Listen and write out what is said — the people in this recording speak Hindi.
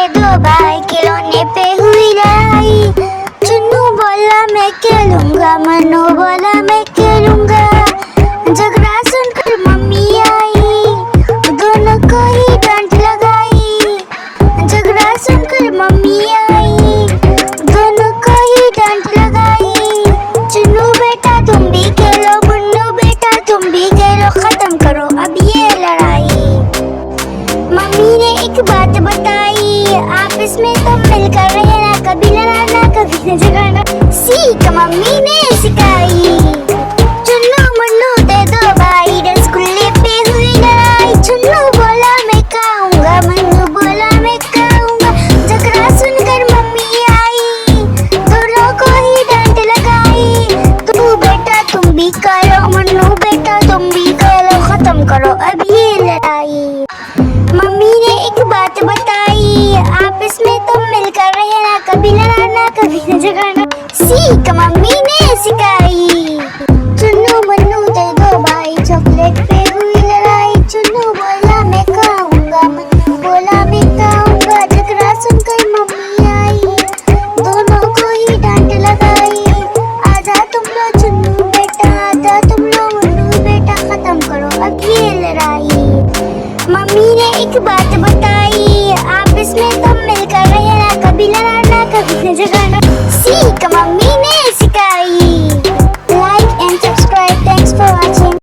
दो भाई खिलौने पे हुई लड़ाई। चुन्नू बोला मैं खेलूंगा, मन्नू बोला मैं खेलूंगा। झगड़ा सुनकर मम्मी आई, दोनों को ही डांट लगाई। झगड़ा सुनकर मम्मी आई, दोनों को ही डांट लगाई। चुन्नू बेटा तुम भी खेलो, मुन्नू बेटा तुम भी खेलो, खत्म करो अब ये लड़ाई। मम्मी ने एक बात बताई, आपस में तुम मिलकर रहना, कभी लड़ाना कभी झगड़ना, सीख मम्मी ने सिखाई। चुन्नू मुन्नू दे दो भाई, रसगुल्ले पे हुई लड़ाई। चुन्नू बोला मैं खाऊंगा, मुन्नू बोला मैं खाऊंगा। झगड़ा सुनकर मम्मी आई, दोनों को ही डांट लगाई। तू बेटा तुम भी करो, मुन्नू बेटा तुम भी करो, खत्म करो अब ये लड़ाई। मम्मी ने एक बात बताई, आपस में तुम मिलकर रहना, कभी लड़ाना कभी झगड़ना, सीख मम्मी ने सिखाई।